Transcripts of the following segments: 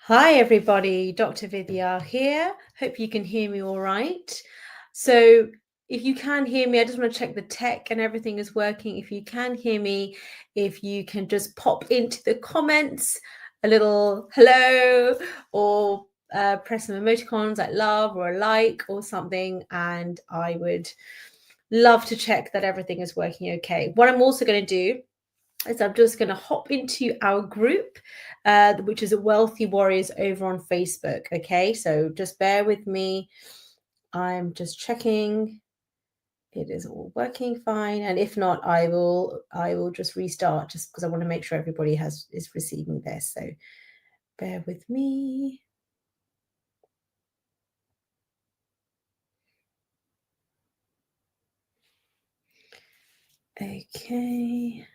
Hi, everybody. Dr. Vidya here. Hope you can hear me all right. So, if you can hear me, I just want to check the tech and everything is working. If you can hear me, if you can just pop into the comments a little hello or press some emoticons like love or a like or something, and I would love to check that everything is working okay. What I'm also going to do is I'm just going to hop into our group, which is a Wealthy Warriors over on Facebook. Okay, so just bear with me. I'm just checking it is all working fine, and if not, I will just restart just because I want to make sure everybody is receiving this. So bear with me. Okay.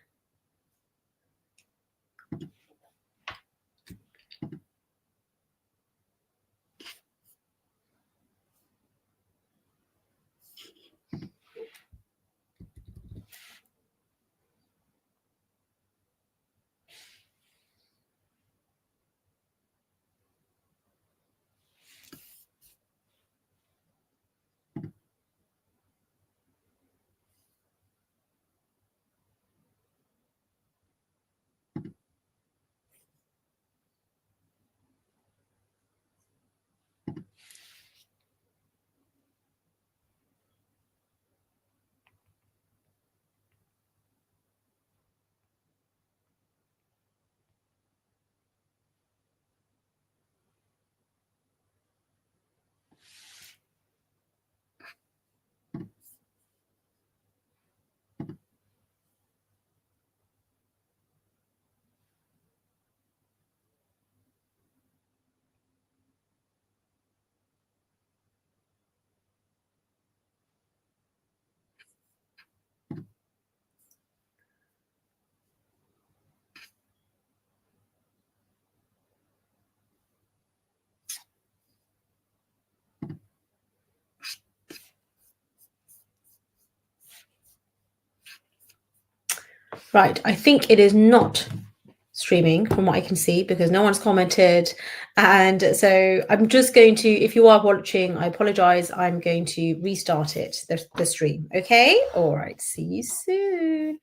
Right, I think it is not streaming from what I can see because no one's commented. And so I'm just going to, if you are watching, I apologize. I'm going to restart it, the stream. Okay. All right. See you soon.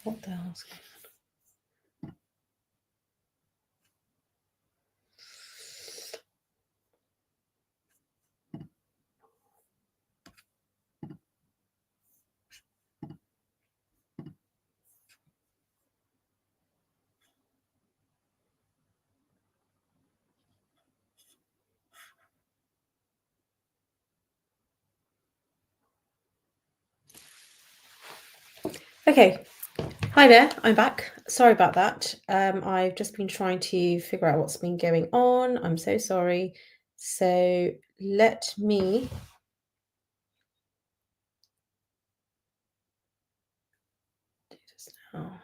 What the hell's going on? Okay. Hi there, I'm back. Sorry about that. I've just been trying to figure out what's been going on. I'm so sorry. So let me do this now.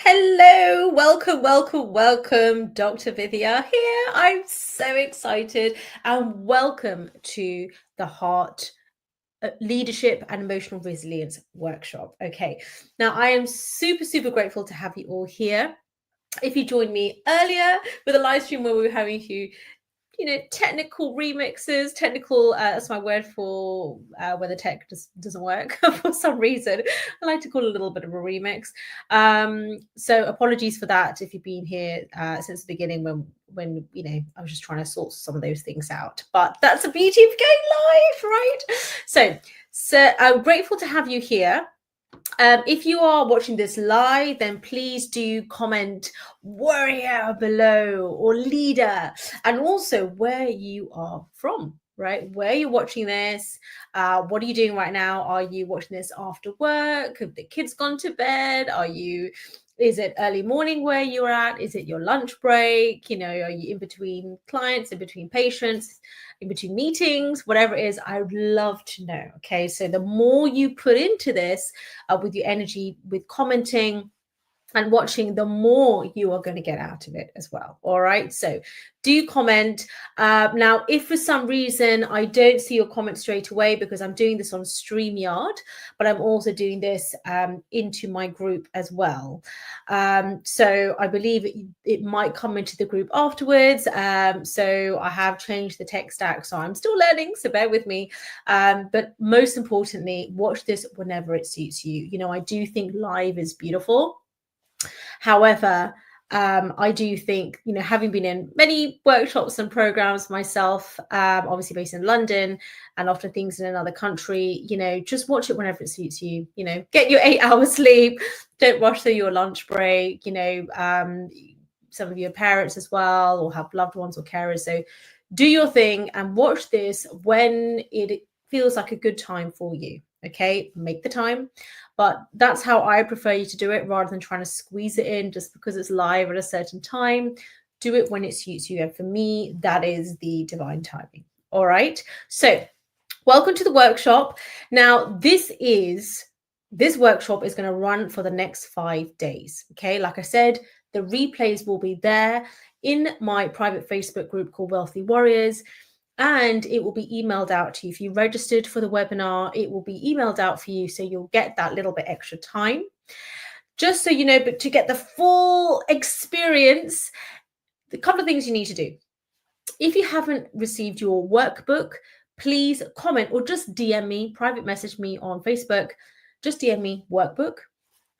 Hello, welcome. Dr. Vidya here. I'm so excited and welcome to the Heart Leadership and Emotional Resilience Workshop. Okay, now I am super grateful to have you all here. If you joined me earlier with a live stream where we were having technical remixes, that's my word for when the tech just doesn't work for some reason. I like to call it a little bit of a remix. So apologies for that if you've been here since the beginning when I was just trying to sort some of those things out. But that's the beauty of going live, right? So I'm grateful to have you here. If you are watching this live, then please do comment warrior below or leader, and also where you are from, right? Where you're watching this, what are you doing right now? Are you watching this after work? Have the kids gone to bed? Is it early morning where you're at? Is it your lunch break? Are you in between clients, in between patients, in between meetings, whatever it is? I would love to know. Okay, so the more you put into this with your energy, with commenting and watching, the more you are going to get out of it as well. All right, so do comment. Now, if for some reason I don't see your comment straight away, because I'm doing this on StreamYard, but I'm also doing this into my group as well. So I believe it might come into the group afterwards. So I have changed the tech stack, so I'm still learning, so bear with me. But most importantly, watch this whenever it suits you. I do think live is beautiful. However, I do think, having been in many workshops and programs myself, obviously based in London and often things in another country, just watch it whenever it suits you. Get your 8 hours sleep. Don't rush through your lunch break. Some of you are parents as well, or have loved ones or carers. So do your thing and watch this when it feels like a good time for you. Okay, make the time. But that's how I prefer you to do it, rather than trying to squeeze it in just because it's live at a certain time. Do it when it suits you. And for me, that is the divine timing. All right. So welcome to the workshop. Now, this is this workshop is going to run for the next 5 days. Okay, like I said, the replays will be there in my private Facebook group called Wealthy Warriors, and it will be emailed out to you. If you registered for the webinar, it will be emailed out for you, so you'll get that little bit extra time. Just so you know, but to get the full experience, a couple of things you need to do. If you haven't received your workbook, please comment or just DM me, private message me on Facebook. Just DM me workbook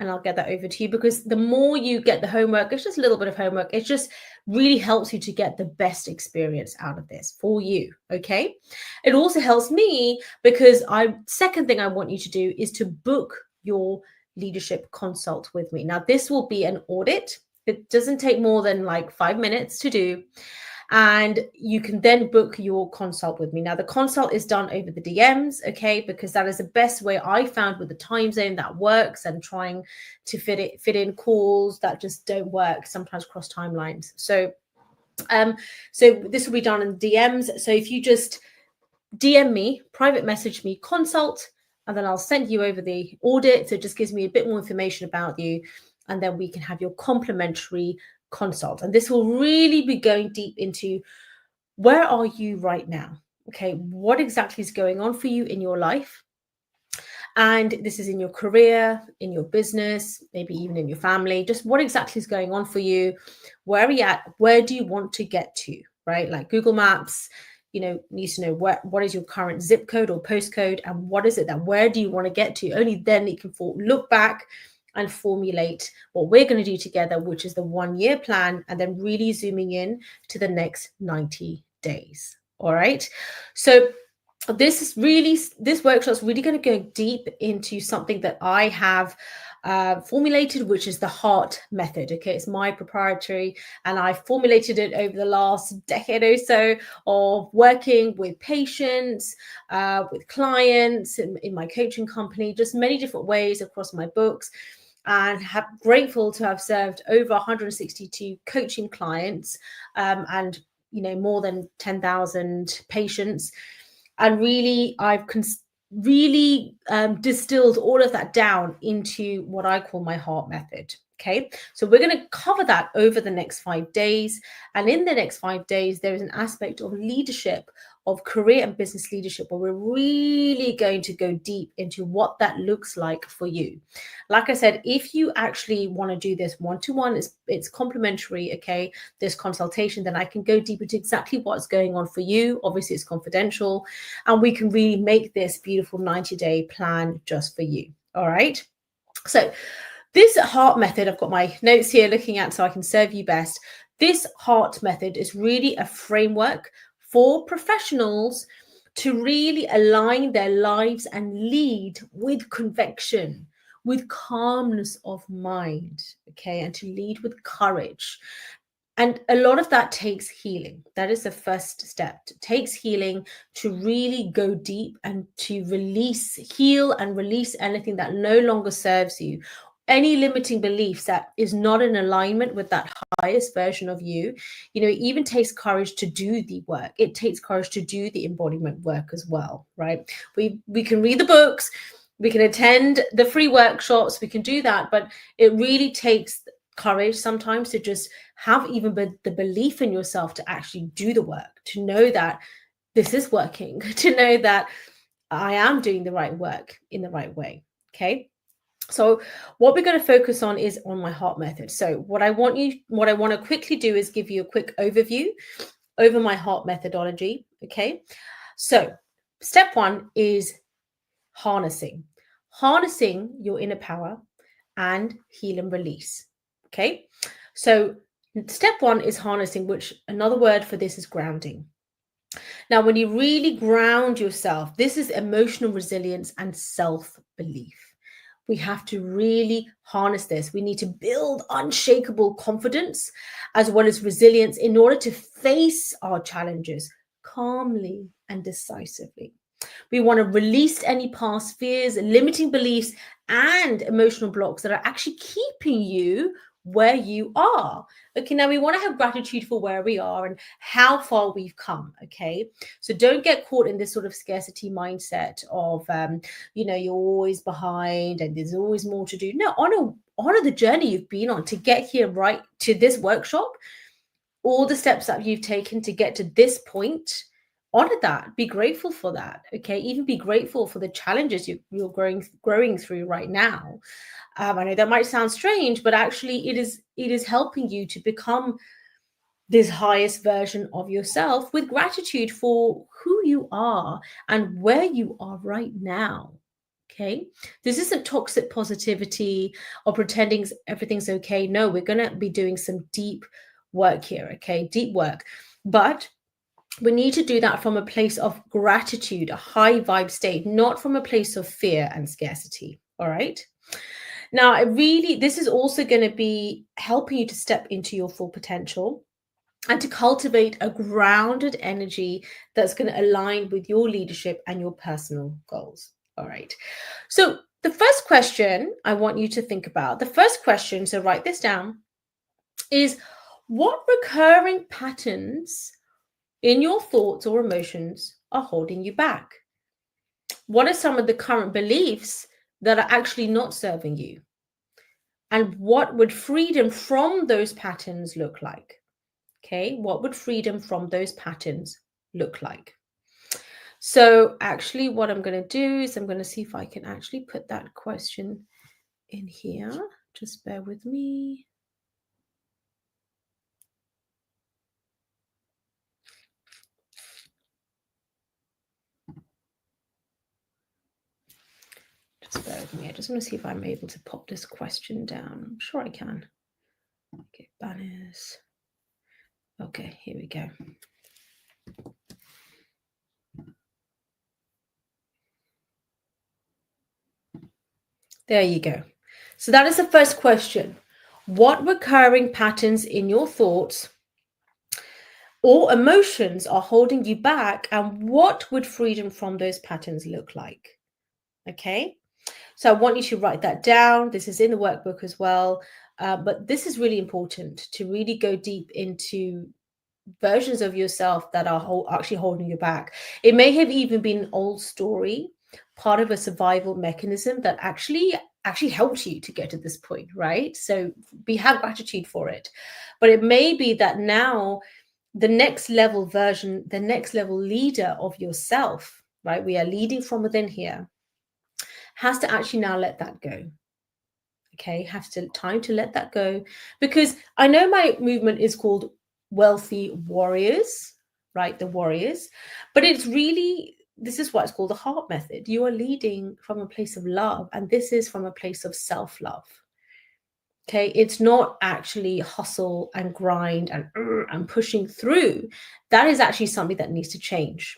and I'll get that over to you, because the more you get the homework, it's just a little bit of homework. It just really helps you to get the best experience out of this for you. Okay. It also helps me because second thing I want you to do is to book your leadership consult with me. Now, this will be an audit. It doesn't take more than like 5 minutes to do. And you can then book your consult with me. Now, the consult is done over the DMs, okay, because that is the best way I found with the time zone that works, and trying to fit in calls that just don't work, sometimes cross timelines. So this will be done in DMs. So if you just DM me, private message me, consult, and then I'll send you over the audit. So it just gives me a bit more information about you, and then we can have your complimentary consult. And this will really be going deep into, where are you right now? Okay, what exactly is going on for you in your life? And this is in your career, in your business, maybe even in your family. Just what exactly is going on for you? Where are you at? Where do you want to get to? Right? Like Google Maps, needs to know what is your current zip code or postcode, and what is it where do you want to get to? Only then it can look back and formulate what we're going to do together, which is the 1-year plan, and then really zooming in to the next 90 days. All right. So this workshop is really going to go deep into something that I have formulated, which is the HEART method. Okay, it's my proprietary, and I formulated it over the last decade or so of working with patients, with clients in my coaching company, just many different ways across my books. And grateful to have served over 162 coaching clients, and more than 10,000 patients. And really, I've distilled all of that down into what I call my HEART method. Okay, so we're going to cover that over the next 5 days. And in the next 5 days, there is an aspect of leadership, of career and business leadership, where we're really going to go deep into what that looks like for you. Like I said, if you actually want to do this one-to-one, it's complimentary, okay, this consultation, then I can go deep into exactly what's going on for you. Obviously, it's confidential, and we can really make this beautiful 90-day plan just for you. All right. So this HEART method, I've got my notes here looking at so I can serve you best. This HEART method is really a framework for professionals to really align their lives and lead with conviction, with calmness of mind, okay, and to lead with courage. And a lot of that takes healing. That is the first step. It takes healing to really go deep and to heal and release anything that no longer serves you. Any limiting beliefs that is not in alignment with that highest version of you. It even takes courage to do the work. It takes courage to do the embodiment work as well, right? We can read the books, we can attend the free workshops, we can do that, but it really takes courage sometimes to just have even the belief in yourself to actually do the work, to know that this is working, to know that I am doing the right work in the right way. Okay. So what we're going to focus on is on my HEART method. So what I want to quickly do is give you a quick overview over my HEART methodology. Okay. So step 1 is harnessing your inner power and heal and release. Okay. So step 1 is harnessing, which another word for this is grounding. Now, when you really ground yourself, this is emotional resilience and self-belief. We have to really harness this. We need to build unshakable confidence as well as resilience in order to face our challenges calmly and decisively. We want to release any past fears, limiting beliefs, and emotional blocks that are actually keeping you where you are. Okay, now we want to have gratitude for where we are and how far we've come. Okay, so don't get caught in this sort of scarcity mindset of, you're always behind and there's always more to do. No, honor the journey you've been on to get here, right to this workshop, all the steps that you've taken to get to this point. Honor that, be grateful for that. Okay, even be grateful for the challenges you're growing through right now. I know that might sound strange, but actually it is helping you to become this highest version of yourself with gratitude for who you are and where you are right now. Okay, this isn't toxic positivity or pretending everything's okay. No, we're going to be doing some deep work here. Okay, deep work, but we need to do that from a place of gratitude, a high vibe state, not from a place of fear and scarcity. All right. Now, this is also going to be helping you to step into your full potential and to cultivate a grounded energy that's going to align with your leadership and your personal goals. All right. So the first question I want you to think about, so write this down, is what recurring patterns in your thoughts or emotions are holding you back? What are some of the current beliefs that are actually not serving you? And what would freedom from those patterns look like? Okay, what would freedom from those patterns look like? So actually what I'm going to do is I'm going to see if I can actually put that question in here. Just bear with me. Just bear with me. I just want to see if I'm able to pop this question down. I'm sure I can. Okay, banners. Okay, here we go. There you go. So that is the first question. What recurring patterns in your thoughts or emotions are holding you back, and what would freedom from those patterns look like? Okay, so I want you to write that down. This is in the workbook as well, but this is really important to really go deep into versions of yourself that are actually holding you back. It may have even been an old story, part of a survival mechanism that actually helped you to get to this point, right? So have gratitude for it. But it may be that now the next level version, the next level leader of yourself, right? We are leading from within here, has to actually now let that go. Okay, time to let that go, because I know my movement is called Wealthy Warriors, right? The warriors, but this is why it's called the heart method. You are leading from a place of love, and this is from a place of self-love. Okay, it's not actually hustle and grind and pushing through. That is actually something that needs to change.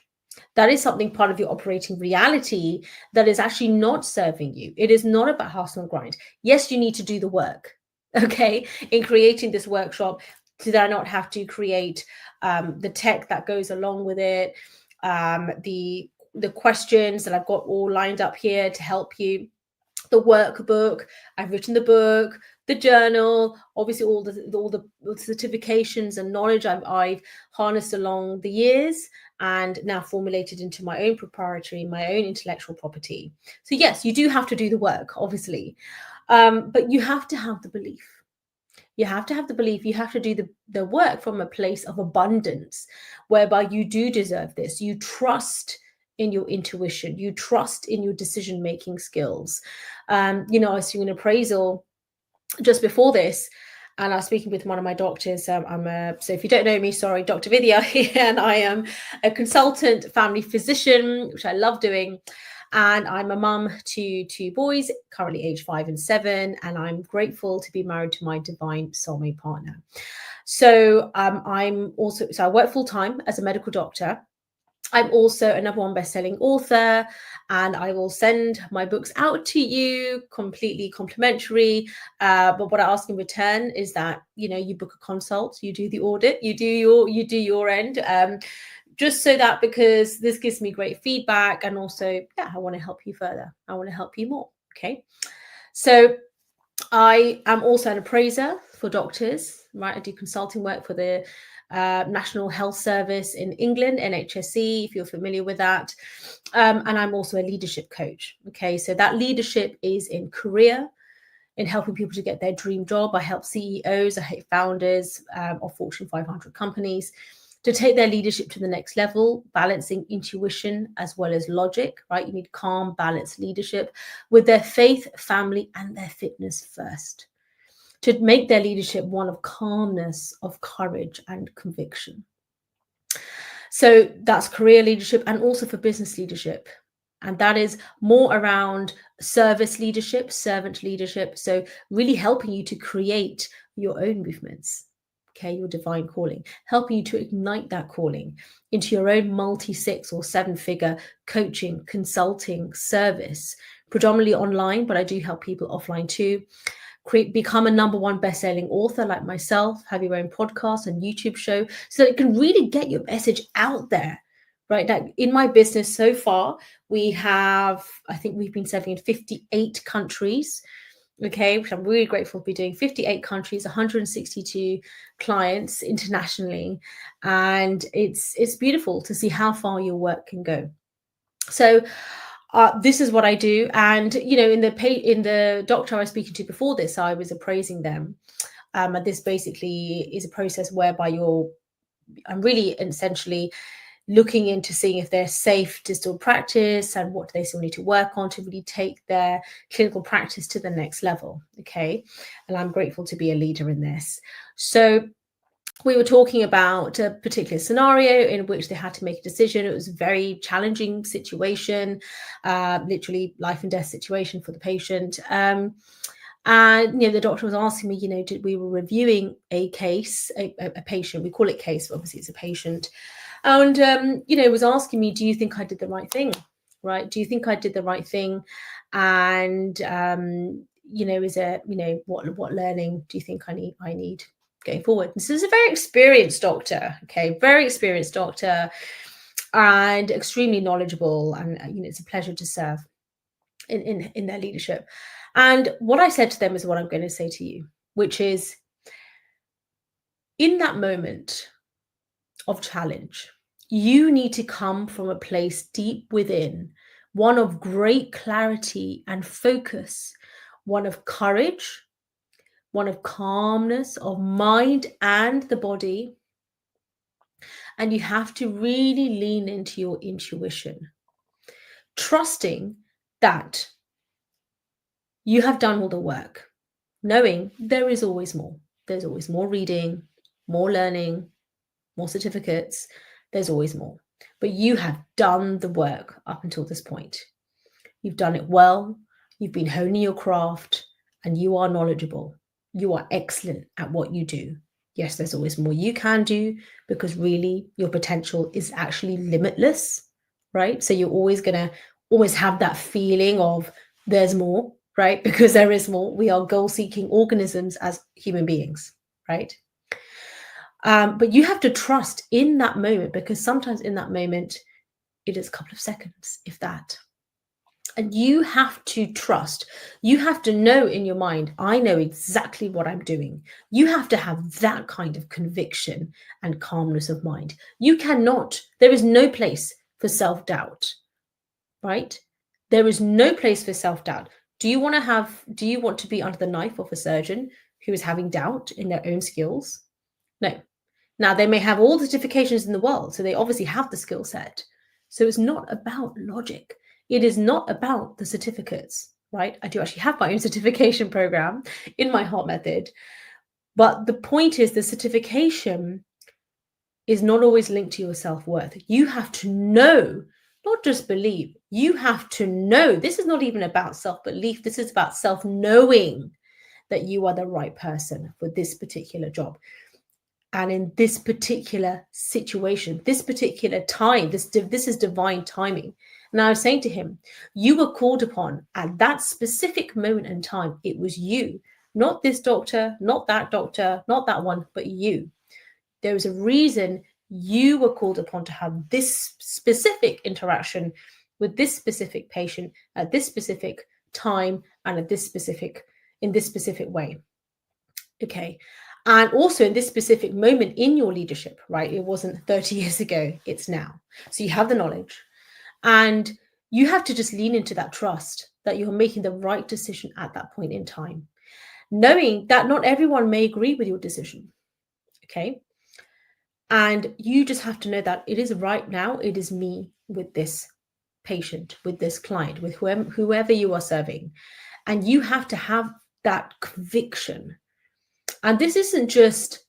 That is something part of your operating reality that is actually not serving you. It is not about hustle and grind. Yes, you need to do the work, okay, in creating this workshop. Did I not have to create the tech that goes along with it, the questions that I've got all lined up here to help you, the workbook, I've written the book, the journal, obviously all the certifications and knowledge I've harnessed along the years and now formulated into my own proprietary, my own intellectual property. So yes, you do have to do the work, obviously, but you have to have the belief. You have to have the belief. You have to do the work from a place of abundance, whereby you do deserve this. You trust in your intuition. You trust in your decision-making skills. I was doing an appraisal just before this, and I was speaking with one of my doctors. So if you don't know me, sorry, Dr. Vidya here, and I am a consultant family physician, which I love doing. And I'm a mum to two boys, currently aged 5 and 7, and I'm grateful to be married to my divine soulmate partner. So I work full time as a medical doctor. I'm also a #1 best-selling author, and I will send my books out to you completely complimentary. But what I ask in return is that you book a consult, you do the audit, you do your end, just so that, because this gives me great feedback, and also, I want to help you further. I want to help you more. Okay, so I am also an appraiser for doctors, right? I do consulting work for the National Health Service in England, NHSE, if you're familiar with that. And I'm also a leadership coach. Okay, so that leadership is in career, in helping people to get their dream job. I help CEOs, I help founders of Fortune 500 companies to take their leadership to the next level, balancing intuition as well as logic, right? You need calm, balanced leadership with their faith, family, and their fitness first, to make their leadership one of calmness, of courage, and conviction. So that's career leadership, and also for business leadership. And that is more around service leadership, servant leadership. So really helping you to create your own movements, okay, your divine calling, helping you to ignite that calling into your own multi-6 or 7-figure coaching, consulting, service, predominantly online, but I do help people offline too. Become a #1 best-selling author like myself, have your own podcast and YouTube show, so that it can really get your message out there, right? Now, in my business so far, I think we've been selling in 58 countries, okay, which I'm really grateful to be doing. 58 countries, 162 clients internationally, and it's beautiful to see how far your work can go. So this is what I do, and in the doctor I was speaking to before this, I was appraising them, and this basically is a process whereby I'm really essentially looking into seeing if they're safe to still practice and what they still need to work on to really take their clinical practice to the next level. Okay, and I'm grateful to be a leader in this. So we were talking about a particular scenario in which they had to make a decision. It was a very challenging situation, literally life and death situation for the patient. And the doctor was asking me, we were reviewing a case, a patient. We call it case, but obviously it's a patient. And was asking me, do you think I did the right thing? Right? Do you think I did the right thing? And is there, what learning do you think I need going forward? This is a very experienced doctor, okay, very experienced doctor, and extremely knowledgeable, and it's a pleasure to serve in their leadership. And what I said to them is what I'm going to say to you, which is, in that moment of challenge, you need to come from a place deep within, one of great clarity and focus, one of courage, one of calmness of mind and the body. And you have to really lean into your intuition, trusting that you have done all the work, knowing there is always more. There's always more reading, more learning, more certificates. There's always more. But you have done the work up until this point. You've done it well. You've been honing your craft, and you are knowledgeable. You are excellent at what you do. Yes, there's always more you can do, because really your potential is actually limitless, right? So you're always going to have that feeling of there's more, right? Because there is more. We are goal-seeking organisms as human beings, right? But you have to trust in that moment, because sometimes in that moment, it is a couple of seconds, if that. And you have to trust. You have to know in your mind, I know exactly what I'm doing. You have to have that kind of conviction and calmness of mind. You cannot, there is no place for self-doubt, right? There is no place for self-doubt. Do you want to be under the knife of a surgeon who is having doubt in their own skills? No. Now, they may have all the certifications in the world, so they obviously have the skill set. So it's not about logic. It is not about the certificates, right? I do actually have my own certification program in my heart method. But the point is, the certification is not always linked to your self-worth. You have to know, not just believe. You have to know. This is not even about self-belief. This is about self-knowing that you are the right person for this particular job. And in this particular situation, this particular time, this is divine timing. And I was saying to him, you were called upon at that specific moment in time. It was you, not this doctor, not that one, but you. There was a reason you were called upon to have this specific interaction with this specific patient at this specific time and in this specific way. Okay. And also in this specific moment in your leadership, right? It wasn't 30 years ago, it's now. So you have the knowledge and you have to just lean into that trust that you're making the right decision at that point in time, knowing that not everyone may agree with your decision. Okay. And you just have to know that it is right now, it is me with this patient, with this client, with whoever you are serving. And you have to have that conviction. And this isn't just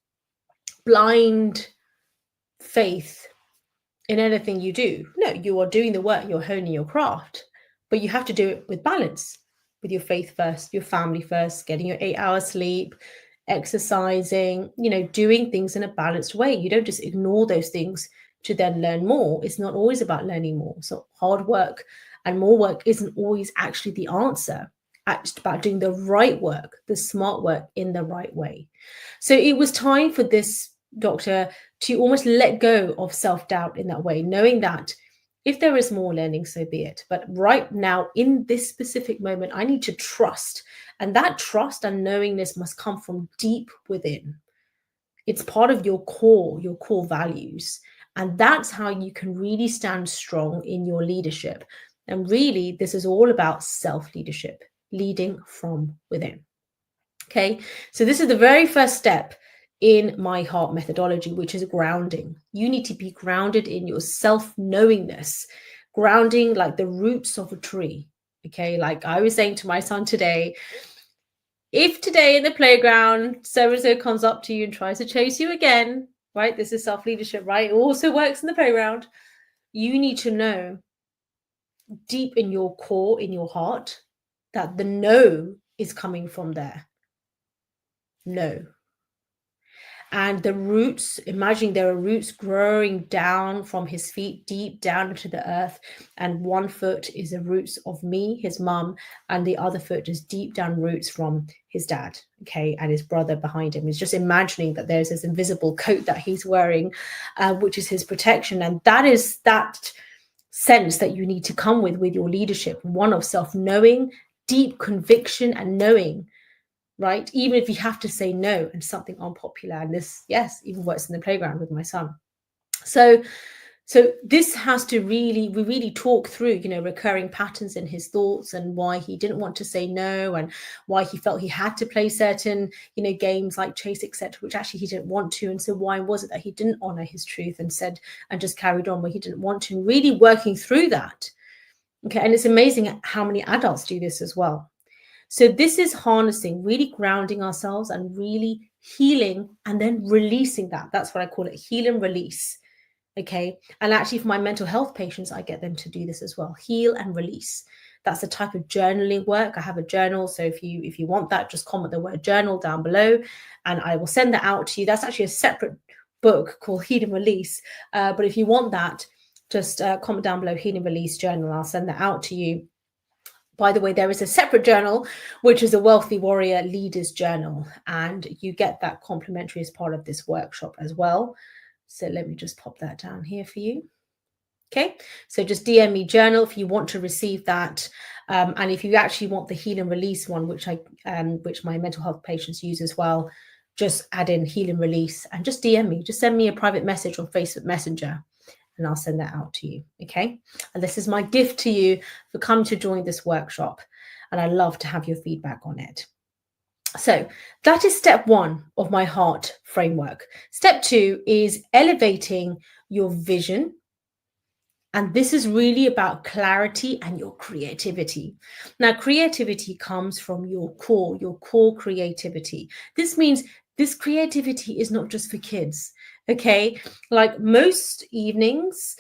blind faith in anything you do. No, you are doing the work, you're honing your craft, but you have to do it with balance, with your faith first, your family first, getting your 8 hours sleep, exercising, doing things in a balanced way. You don't just ignore those things to then learn more. It's not always about learning more. So hard work and more work isn't always actually the answer. It's about doing the right work, the smart work in the right way. So it was time for this doctor to almost let go of self-doubt in that way, knowing that if there is more learning, so be it. But right now, in this specific moment, I need to trust. And that trust and knowingness must come from deep within. It's part of your core values. And that's how you can really stand strong in your leadership. And really, this is all about self-leadership, leading from within. Okay, so this is the very first step in my heart methodology, which is grounding. You need to be grounded in your self-knowingness, grounding like the roots of a tree. Okay, like I was saying to my son today, if today in the playground, so-and-so comes up to you and tries to chase you again, right? This is self-leadership, right? It also works in the playground. You need to know deep in your core, in your heart, that the no is coming from there. No. And the roots, imagine there are roots growing down from his feet, deep down into the earth. And one foot is the roots of me, his mum, and the other foot is deep down roots from his dad, okay, and his brother behind him. He's just imagining that there's this invisible coat that he's wearing, which is his protection. And that is that sense that you need to come with your leadership, one of self-knowing, deep conviction and knowing, right? Even if you have to say no and something unpopular. And this, yes, even works in the playground with my son. So this has to we really talk through, recurring patterns in his thoughts and why he didn't want to say no and why he felt he had to play certain, games like chase, etc., which actually he didn't want to. And so why was it that he didn't honor his truth and said, and just carried on where he didn't want to, and really working through that. Okay. And it's amazing how many adults do this as well. So this is harnessing, really grounding ourselves and really healing and then releasing that. That's what I call it, heal and release. Okay. And actually for my mental health patients, I get them to do this as well. Heal and release. That's the type of journaling work. I have a journal. So if you want that, just comment the word journal down below and I will send that out to you. That's actually a separate book called Heal and Release. But if you want that, just comment down below, Heal and Release journal. I'll send that out to you. By the way, there is a separate journal, which is a Wealthy Warrior Leaders Journal, and you get that complimentary as part of this workshop as well. So let me just pop that down here for you. Okay, so just DM me journal if you want to receive that. And if you actually want the heal and release one, which my mental health patients use as well, just add in heal and release and just DM me. Just send me a private message on Facebook Messenger and I'll send that out to you. Okay. And this is my gift to you for coming to join this workshop. And I love to have your feedback on it. So that is step one of my heart framework. Step two is elevating your vision. And this is really about clarity and your creativity. Now, creativity comes from your core creativity. This means this creativity is not just for kids, okay? Like most evenings,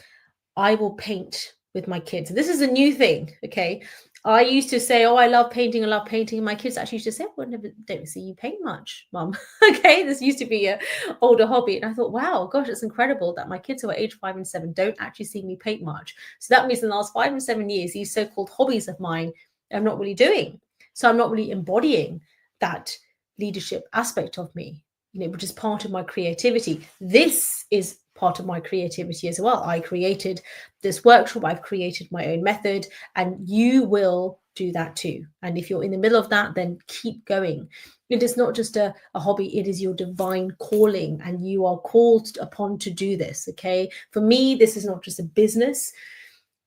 I will paint with my kids. This is a new thing, okay? I used to say, oh, I love painting. And my kids actually used to say, well, I never don't see you paint much, Mum. Okay, this used to be an older hobby. And I thought, wow, gosh, it's incredible that my kids who are age 5 and 7 don't actually see me paint much. So that means in the last 5 and 7 years, these so-called hobbies of mine, I'm not really doing. So I'm not really embodying that leadership aspect of me, which is part of my creativity. This is part of my creativity as well. I created this workshop, I've created my own method, and you will do that too. And if you're in the middle of that, then keep going. It is not just a hobby, it is your divine calling, and you are called upon to do this. Okay. For me, this is not just a business.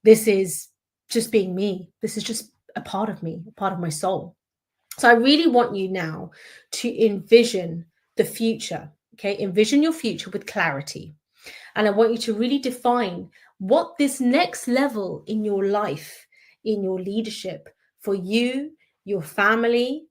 This is just being me. This is just a part of me, a part of my soul. So I really want you now to envision the future. Okay. Envision your future with clarity. And I want you to really define what this next level in your life, in your leadership, for you, your family,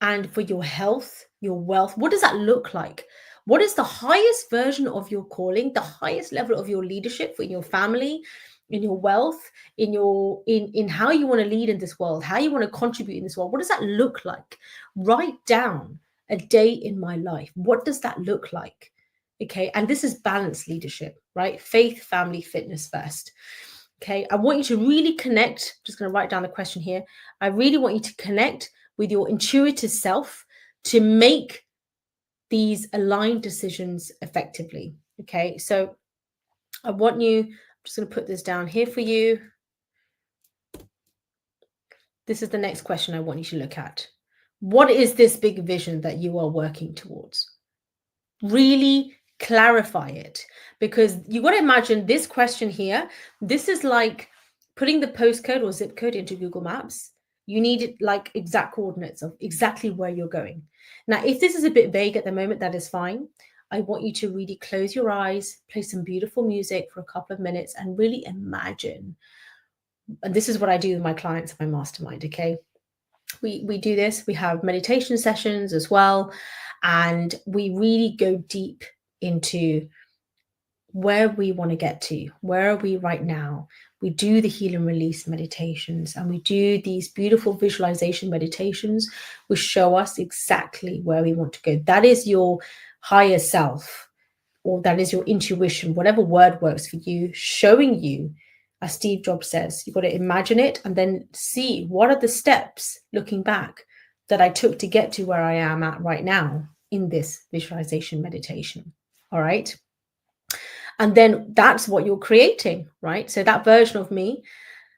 and for your health, your wealth, what does that look like? What is the highest version of your calling, the highest level of your leadership for your family, in your wealth, in how you want to lead in this world, how you want to contribute in this world? What does that look like? Write down a day in my life. What does that look like? Okay. And this is balanced leadership, right? Faith, family, fitness first. Okay. I want you to really connect. Just going to write down the question here. I really want you to connect with your intuitive self to make these aligned decisions effectively. Okay. So I want you, I'm just going to put this down here for you. This is the next question I want you to look at. What is this big vision that you are working towards? Really clarify it, because you got to imagine this question here. This is like putting the postcode or zip code into Google Maps. You need like exact coordinates of exactly where you're going. Now, if this is a bit vague at the moment, that is fine. I want you to really close your eyes, play some beautiful music for a couple of minutes, and really imagine. And this is what I do with my clients in my mastermind. Okay. We do this. We have meditation sessions as well. And we really go deep into where we want to get to. Where are we right now? We do the heal and release meditations, and we do these beautiful visualization meditations, which show us exactly where we want to go. That is your higher self, or that is your intuition, whatever word works for you, showing you, as Steve Jobs says, you've got to imagine it and then see what are the steps looking back that I took to get to where I am at right now in this visualization meditation. All right. And then that's what you're creating, right? So that version of me,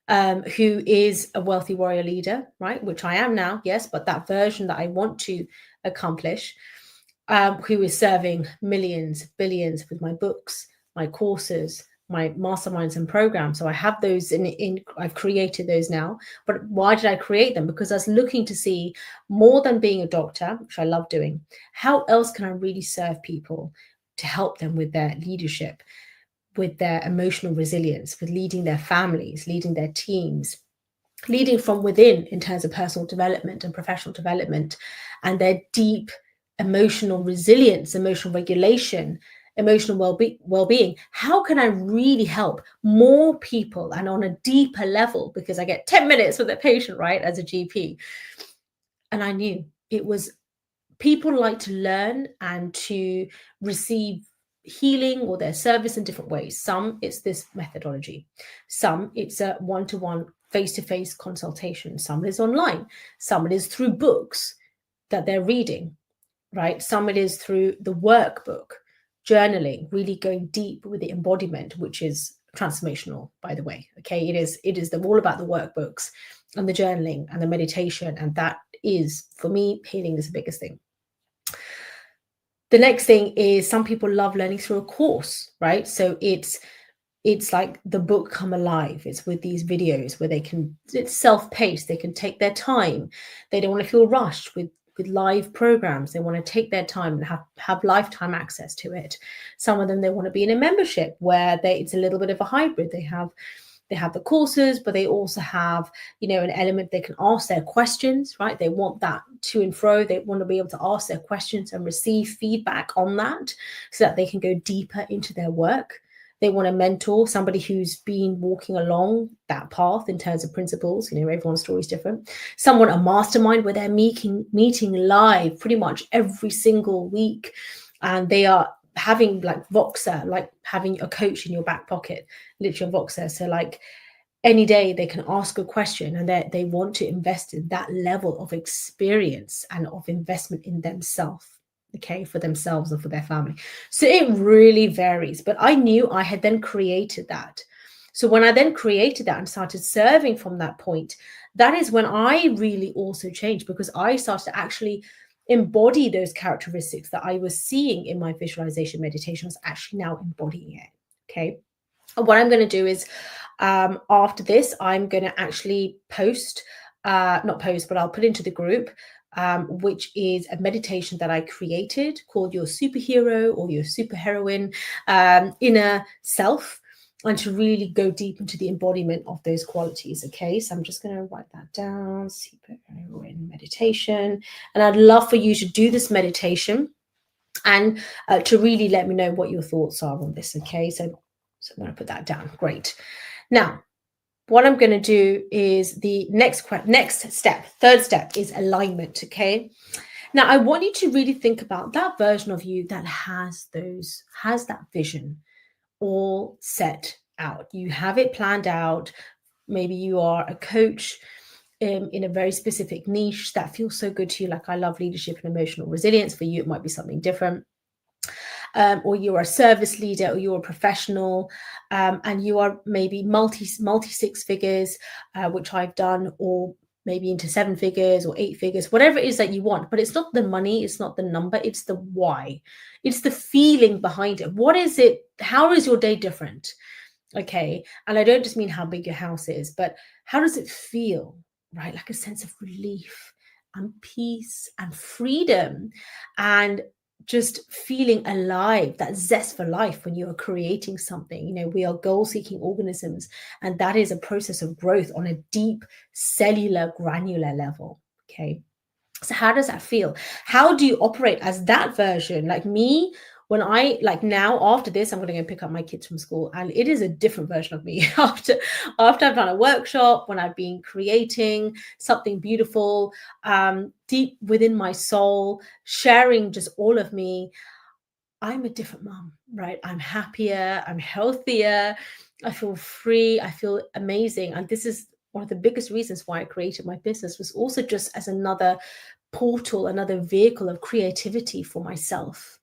who is a wealthy warrior leader, right? Which I am now, yes, but that version that I want to accomplish, who is serving millions, billions with my books, my courses, my masterminds and programs. So I have those I've created those now. But why did I create them? Because I was looking to see, more than being a doctor, which I love doing, how else can I really serve people to help them with their leadership, with their emotional resilience, with leading their families, leading their teams, leading from within in terms of personal development and professional development, and their deep emotional resilience, emotional regulation, emotional well-being. How can I really help more people and on a deeper level? Because I get 10 minutes with a patient, right, as a GP. And I knew it was, people like to learn and to receive healing or their service in different ways. Some it's this methodology, some it's a one-to-one face-to-face consultation, some is online, some it is through books that they're reading, right? Some it is through the workbook, journaling, really going deep with the embodiment, which is transformational, by the way. Okay, it is all about the workbooks and the journaling and the meditation, and that is, for me, healing is the biggest thing. The next thing is, some people love learning through a course, right? So it's like the book come alive. It's with these videos where it's self-paced, they can take their time. They don't want to feel rushed with live programs. They want to take their time and have lifetime access to it. Some of them, they want to be in a membership where it's a little bit of a hybrid. They have the courses, but they also have, an element they can ask their questions, right? They want that to and fro. They want to be able to ask their questions and receive feedback on that so that they can go deeper into their work. They want a mentor, somebody who's been walking along that path in terms of principles. Everyone's story is different. Someone, a mastermind where they're meeting live pretty much every single week. And they are having like Voxer, like having a coach in your back pocket, literally Voxer. So like any day they can ask a question, and they want to invest in that level of experience and of investment in themselves. Okay, for themselves or for their family. So it really varies, but I knew I had then created that. So when I then created that and started serving from that point, that is when I really also changed, because I started to actually embody those characteristics that I was seeing in my visualization meditation. I was actually now embodying it. Okay. And what I'm going to do is, after this, I'm going to actually post, not post, but I'll put into the group, which is a meditation that I created called Your Superhero or Your Superheroine Inner Self, and to really go deep into the embodiment of those qualities. Okay, so I'm just going to write that down, superheroine meditation. And I'd love for you to do this meditation and to really let me know what your thoughts are on this. Okay, so I'm going to put that down. Great. Now, what I'm going to do is the next step, third step, is alignment. Okay. Now, I want you to really think about that version of you that has that vision all set out. You have it planned out. Maybe you are a coach in a very specific niche that feels so good to you. Like, I love leadership and emotional resilience. For you, it might be something different. Or you're a service leader, or you're a professional, and you are maybe multi six figures, which I've done, or maybe into 7 figures or 8 figures, whatever it is that you want. But it's not the money, it's not the number, it's the why. It's the feeling behind it. What is it? How is your day different? Okay. And I don't just mean how big your house is, but how does it feel, right? Like a sense of relief and peace and freedom, and just feeling alive, that zest for life when you are creating something. You know, we are goal-seeking organisms, and that is a process of growth on a deep cellular granular level. Okay. So how does that feel? How do you operate as that version? Like me, when I, like now, after this, I'm going to go pick up my kids from school, and it is a different version of me after I've done a workshop, when I've been creating something beautiful, deep within my soul, sharing just all of me. I'm a different mom, right? I'm happier, I'm healthier, I feel free, I feel amazing. And this is one of the biggest reasons why I created my business, was also just as another portal, another vehicle of creativity for myself,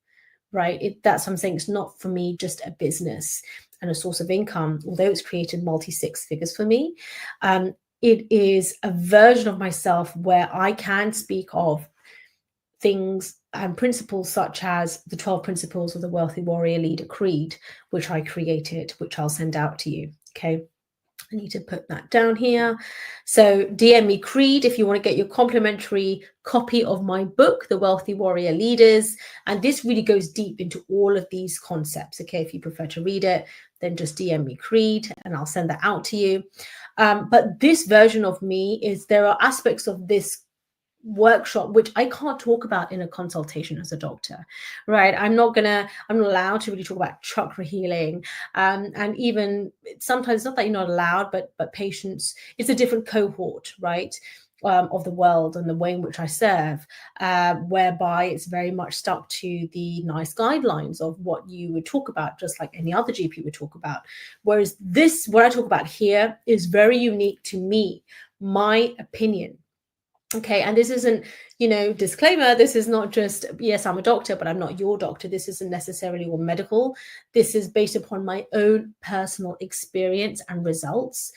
right? That's what I'm saying. It's not for me just a business and a source of income, although it's created multi 6 figures for me. It is a version of myself where I can speak of things and principles such as the 12 principles of the Wealthy Warrior Leader Creed, which I created, which I'll send out to you. Okay. I need to put that down here. So DM me Creed if you want to get your complimentary copy of my book, The Wealthy Warrior Leaders. And this really goes deep into all of these concepts. Okay, if you prefer to read it, then just DM me Creed and I'll send that out to you. But this version of me is, there are aspects of this workshop which I can't talk about in a consultation as a doctor, right? I'm not allowed to really talk about chakra healing, and even sometimes, not that you're not allowed, but patients, it's a different cohort, right? Of the world and the way in which I serve, whereby it's very much stuck to the nice guidelines of what you would talk about, just like any other GP would talk about. Whereas this, what I talk about here, is very unique to me, my opinion. Okay, and this isn't, disclaimer, this is not just, yes, I'm a doctor, but I'm not your doctor. This isn't necessarily all medical. This is based upon my own personal experience and results.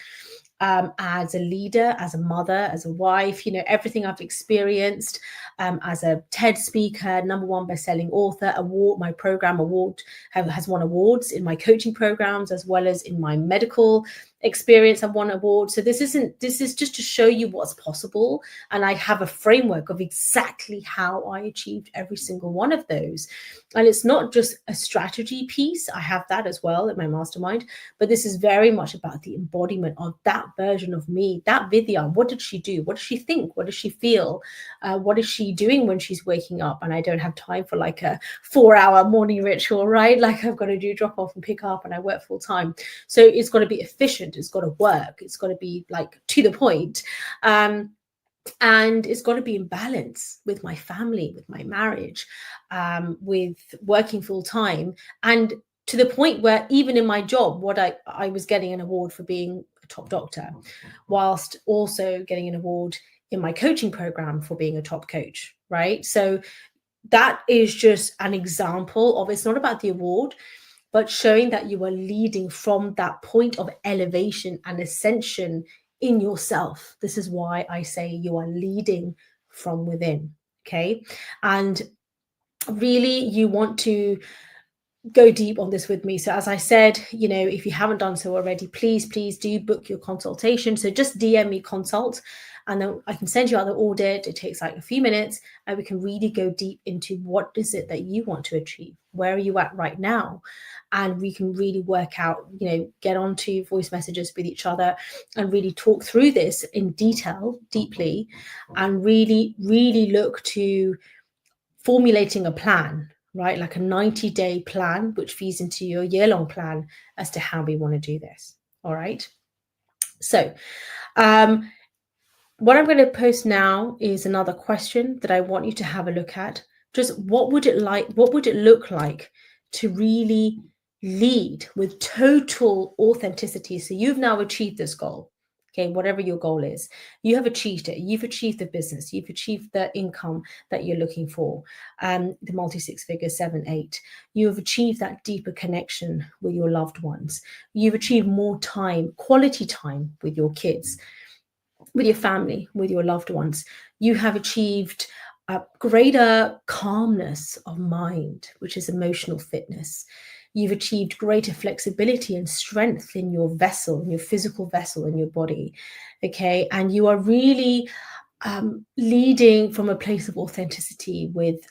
As a leader, as a mother, as a wife, everything I've experienced, as a TED speaker, #1 best-selling author, my program award has won awards in my coaching programs, as well as in my medical experience. I've won awards. So this is just to show you what's possible. And I have a framework of exactly how I achieved every single one of those. And it's not just a strategy piece. I have that as well in my mastermind, but this is very much about the embodiment of that version of me, that Vidya. What did she do? What does she think? What does she feel? What is she doing when she's waking up? And I don't have time for like a 4-hour morning ritual, right? Like, I've got to do drop off and pick up, and I work full time. So it's got to be efficient. It's got to work. It's got to be like to the point. And it's got to be in balance with my family, with my marriage, with working full time. And to the point where even in my job, what I was getting an award for being a top doctor, whilst also getting an award in my coaching program for being a top coach, right? So that is just an example of, it's not about the award, but showing that you are leading from that point of elevation and ascension in yourself. This is why I say you are leading from within. Okay. And really, you want to go deep on this with me. So as I said, if you haven't done so already, please do book your consultation. So just DM me consult, and then I can send you out the audit. It takes like a few minutes, and we can really go deep into what is it that you want to achieve. Where are you at right now? And we can really work out, get onto voice messages with each other and really talk through this in detail, deeply, and really, really look to formulating a plan, right? Like a 90-day plan, which feeds into your year-long plan as to how we want to do this. All right. So what I'm going to post now is another question that I want you to have a look at. Just what would it look like to really lead with total authenticity? So you've now achieved this goal. Okay, whatever your goal is, you have achieved it. You've achieved the business. You've achieved the income that you're looking for, the multi-six figures, 7, 8. You have achieved that deeper connection with your loved ones. You've achieved more time, quality time with your kids, with your family, with your loved ones. You have achieved a greater calmness of mind, which is emotional fitness. You've achieved greater flexibility and strength in your vessel, in your physical vessel, in your body. Okay. And you are really leading from a place of authenticity with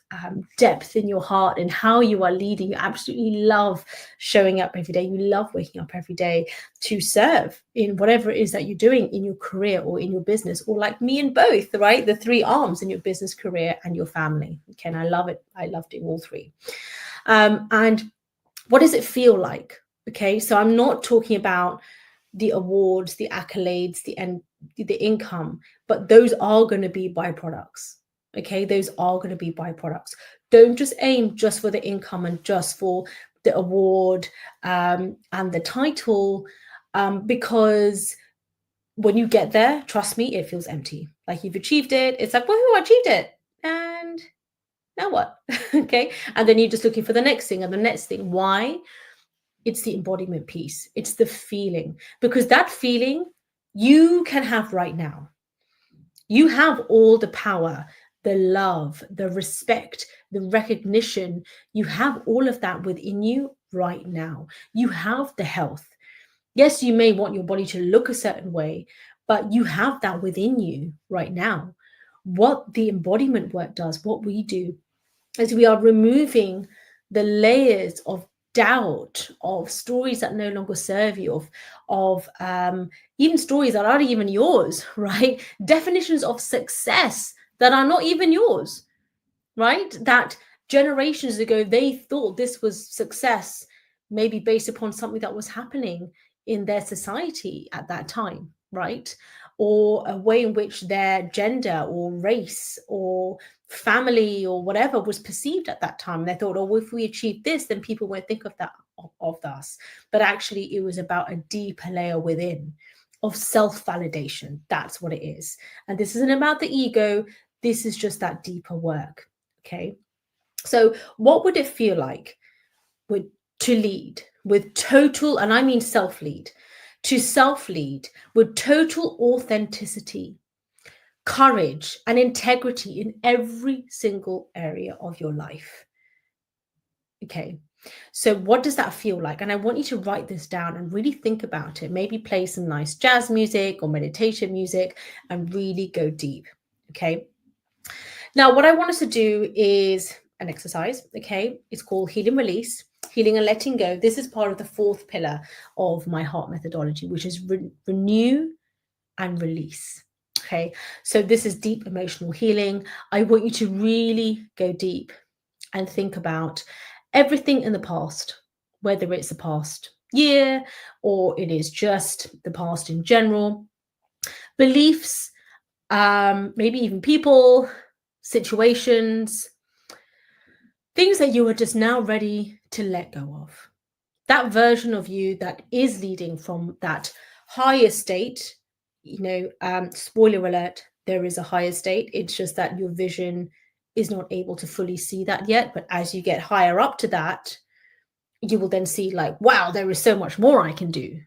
depth in your heart and how you are leading. You absolutely love showing up every day. You love waking up every day to serve in whatever it is that you're doing in your career or in your business, or like me in both, right? The 3 arms in your business, career, and your family. Okay. And I love it. I love doing all 3. And what does it feel like? Okay. So I'm not talking about the awards, the accolades, the income, but those are going to be byproducts. Okay, those are going to be byproducts. Don't just aim just for the income and just for the award and the title, because when you get there, trust me, it feels empty. Like you've achieved it. It's like, woohoo, I achieved it. And now what? Okay, and then you're just looking for the next thing and the next thing. Why? It's the embodiment piece. It's the feeling, because that feeling you can have right now. You have all the power, the love, the respect, the recognition. You have all of that within you right now. You have the health. Yes, you may want your body to look a certain way, but you have that within you right now. What the embodiment work does, what we do, is we are removing the layers of doubt, of stories that no longer serve you, of even stories that aren't even yours, right? Definitions of success that are not even yours, right? That generations ago, they thought this was success, maybe based upon something that was happening in their society at that time, right? Or a way in which their gender or race or family or whatever was perceived at that time. They thought, oh, if we achieve this, then people won't think of that of us. But actually, it was about a deeper layer within of self-validation. That's what it is. And this isn't about the ego. This is just that deeper work. Okay. So what would it feel like to lead with total, and I mean self-lead, to self-lead with total authenticity, courage, and integrity in every single area of your life? Okay. So what does that feel like? And I want you to write this down and really think about it. Maybe play some nice jazz music or meditation music and really go deep. Okay. Now, what I want us to do is an exercise. Okay. It's called Healing Release, Healing and Letting Go. This is part of the 4th pillar of my heart methodology, which is renew and release. Okay. So this is deep emotional healing. I want you to really go deep and think about everything in the past, whether it's the past year or it is just the past in general, beliefs, maybe even people, situations, things that you are just now ready to let go of. That version of you that is leading from that higher state, spoiler alert, there is a higher state. It's just that your vision is not able to fully see that yet. But as you get higher up to that, you will then see like, wow, there is so much more I can do.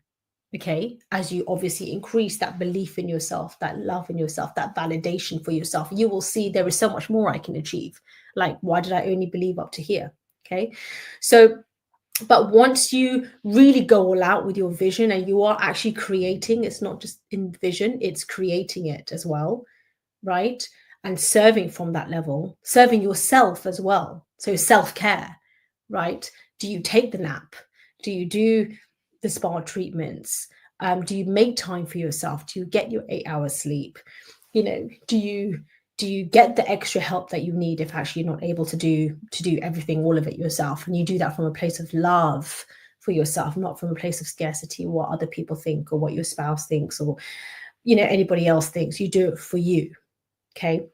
Okay, as you obviously increase that belief in yourself, that love in yourself, that validation for yourself, you will see there is so much more I can achieve. Like, why did I only believe up to here? Okay, so but once you really go all out with your vision and you are actually creating, it's not just in vision, it's creating it as well, right? And serving from that level, serving yourself as well. So self-care, right? Do you take the nap? Do you do the spa treatments? Do you make time for yourself? Do you get your 8 hours sleep? You know, do you get the extra help that you need if actually you're not able to do everything, all of it yourself? And you do that from a place of love for yourself, not from a place of scarcity, what other people think or what your spouse thinks or, you know, anybody else thinks. You do it for you. Okay.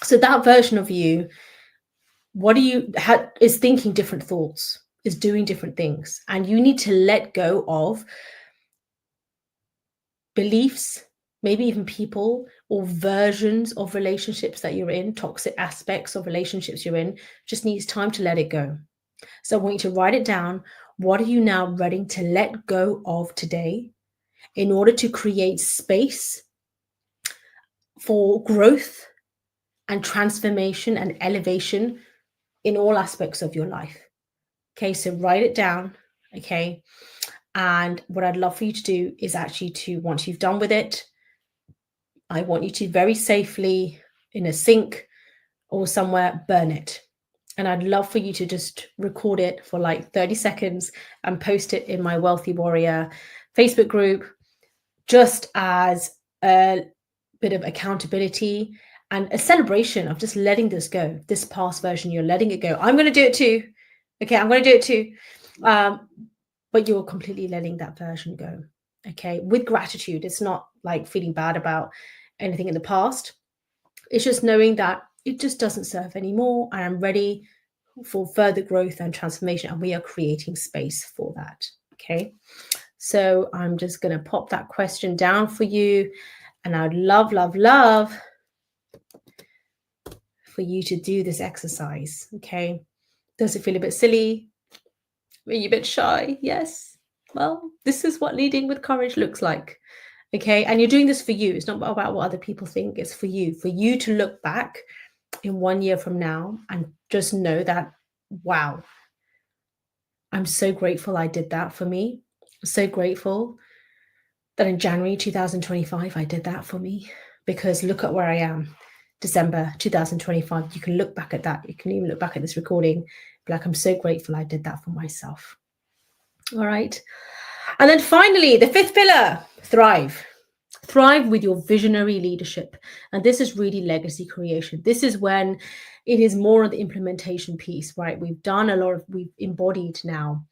So that version of you, what do you is thinking different thoughts, is doing different things. And you need to let go of beliefs, maybe even people or versions of relationships that you're in, toxic aspects of relationships you're in. Just needs time to let it go. So I want you to write it down. What are you now ready to let go of today in order to create space for growth and transformation and elevation in all aspects of your life? Okay, so write it down. Okay. And what I'd love for you to do is actually to, once you've done with it, I want you to very safely in a sink or somewhere burn it. And I'd love for you to just record it for like 30 seconds and post it in my Wealthy Warrior Facebook group, just as a bit of accountability and a celebration of just letting this go. This past version, you're letting it go. I'm going to do it too. Okay, I'm going to do it too. But you're completely letting that version go. Okay, with gratitude. It's not like feeling bad about anything in the past. It's just knowing that it just doesn't serve anymore. And I'm ready for further growth and transformation. And we are creating space for that. Okay, so I'm just going to pop that question down for you. And I'd love, love, love for you to do this exercise. Okay, does it feel a bit silly? Are you a bit shy? Yes. Well, this is what leading with courage looks like. Okay. And you're doing this for you. It's not about what other people think. It's for you to look back in 1 year from now and just know that, wow, I'm so grateful I did that for me. So grateful that in January 2025, I did that for me, because look at where I am. December 2025. You can look back at that. You can even look back at this recording, be like, I'm so grateful I did that for myself. All right. And then finally, the fifth pillar, thrive. Thrive with your visionary leadership. And this is really legacy creation. This is when it is more of the implementation piece, right? We've embodied now